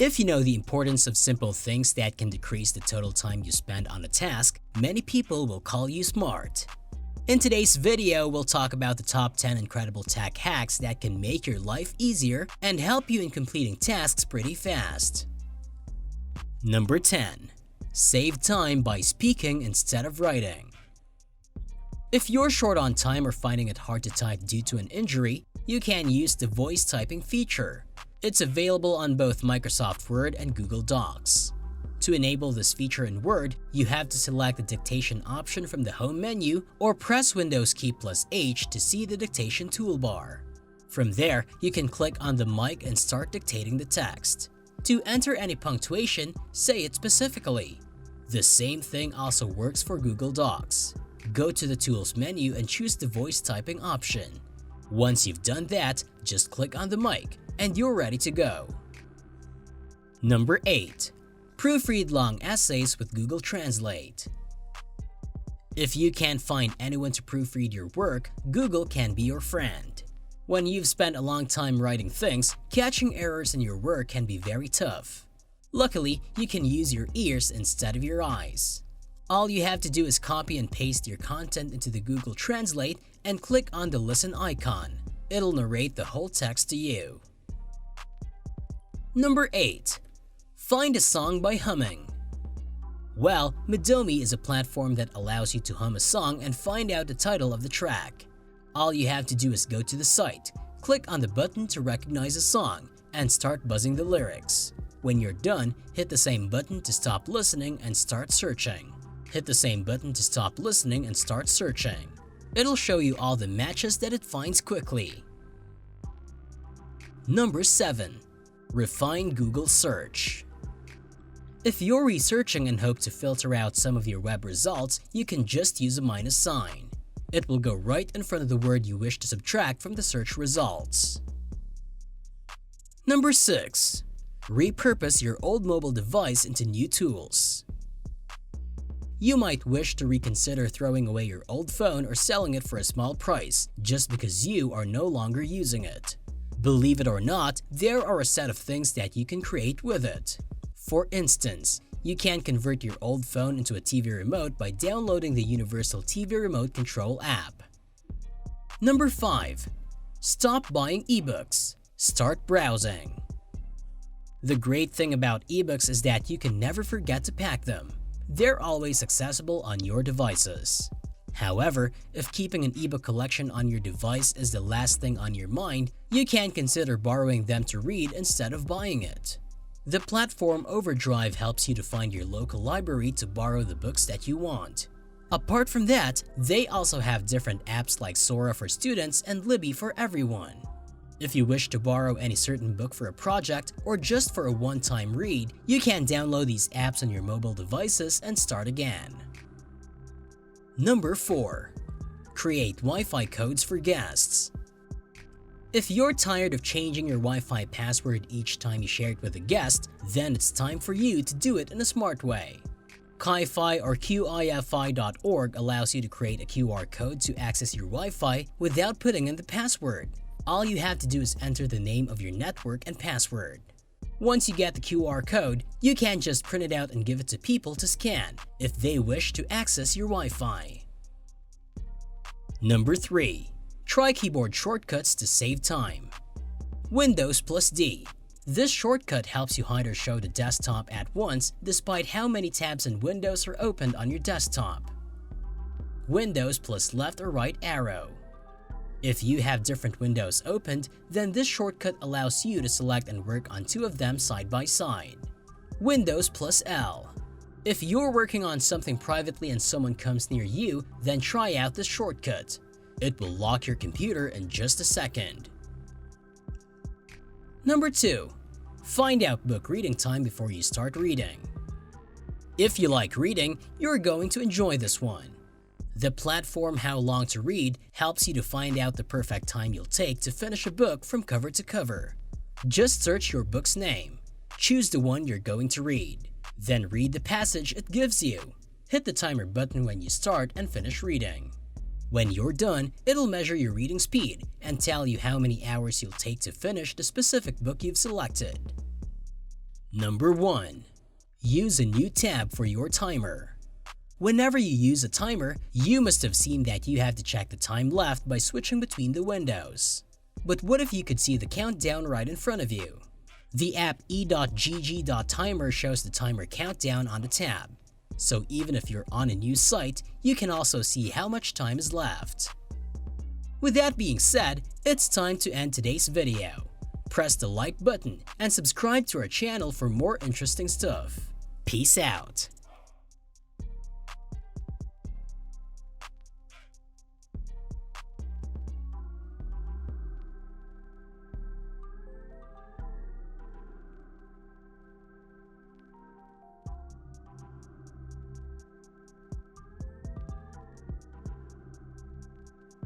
If you know the importance of simple things that can decrease the total time you spend on a task, many people will call you smart. In today's video, we'll talk about the top 10 incredible tech hacks that can make your life easier and help you in completing tasks pretty fast. Number 10. Save time by speaking instead of writing. If you're short on time or finding it hard to type due to an injury, you can use the voice typing feature. It's available on both Microsoft Word and Google Docs. To enable this feature in Word, you have to select the dictation option from the home menu or press Windows key plus H to see the dictation toolbar. From there, you can click on the mic and start dictating the text. To enter any punctuation, say it specifically. The same thing also works for Google Docs. Go to the Tools menu and choose the voice typing option. Once you've done that, just click on the mic and you're ready to go. Number 8. Proofread long essays with Google Translate. If you can't find anyone to proofread your work, Google can be your friend. When you've spent a long time writing things, catching errors in your work can be very tough. Luckily, you can use your ears instead of your eyes. All you have to do is copy and paste your content into the Google Translate and click on the listen icon. It'll narrate the whole text to you. Number 8. Find a song by humming. Well, Midomi is a platform that allows you to hum a song and find out the title of the track. All you have to do is go to the site, click on the button to recognize a song, and start buzzing the lyrics. When you're done, hit the same button to stop listening and start searching. Hit the same button to stop listening and start searching. It'll show you all the matches that it finds quickly. Number 7. Refine Google Search. If you're researching and hope to filter out some of your web results, you can just use a minus sign. It will go right in front of the word you wish to subtract from the search results. Number 6. Repurpose your old mobile device into new tools. You might wish to reconsider throwing away your old phone or selling it for a small price just because you are no longer using it. Believe it or not, there are a set of things that you can create with it. For instance, you can convert your old phone into a TV remote by downloading the Universal TV Remote Control app. Number 5. Stop buying ebooks. Start browsing. The great thing about ebooks is that you can never forget to pack them. They're always accessible on your devices. However, if keeping an ebook collection on your device is the last thing on your mind, you can consider borrowing them to read instead of buying it. The platform Overdrive helps you to find your local library to borrow the books that you want. Apart from that, they also have different apps like Sora for students and Libby for everyone. If you wish to borrow any certain book for a project or just for a one-time read, you can download these apps on your mobile devices and start again. Number 4. Create Wi-Fi codes for guests. If you're tired of changing your Wi-Fi password each time you share it with a guest, then it's time for you to do it in a smart way. Ki-Fi or QIFI.org allows you to create a QR code to access your Wi-Fi without putting in the password. All you have to do is enter the name of your network and password. Once you get the QR code, you can just print it out and give it to people to scan if they wish to access your Wi-Fi. Number 3. Try keyboard shortcuts to save time. Windows plus D. This shortcut helps you hide or show the desktop at once despite how many tabs and windows are opened on your desktop. Windows plus left or right arrow. If you have different windows opened, then this shortcut allows you to select and work on two of them side by side. Windows plus L. If you're working on something privately and someone comes near you, then try out this shortcut. It will lock your computer in just a second. Number 2. Find out book reading time before you start reading. If you like reading, you're going to enjoy this one. The platform How Long to Read helps you to find out the perfect time you'll take to finish a book from cover to cover. Just search your book's name, choose the one you're going to read, then read the passage it gives you. Hit the timer button when you start and finish reading. When you're done, it'll measure your reading speed and tell you how many hours you'll take to finish the specific book you've selected. Number 1. Use a new tab for your timer. Whenever you use a timer, you must have seen that you have to check the time left by switching between the windows. But what if you could see the countdown right in front of you? The app e.gg.timer shows the timer countdown on the tab. So even if you're on a new site, you can also see how much time is left. With that being said, it's time to end today's video. Press the like button and subscribe to our channel for more interesting stuff. Peace out.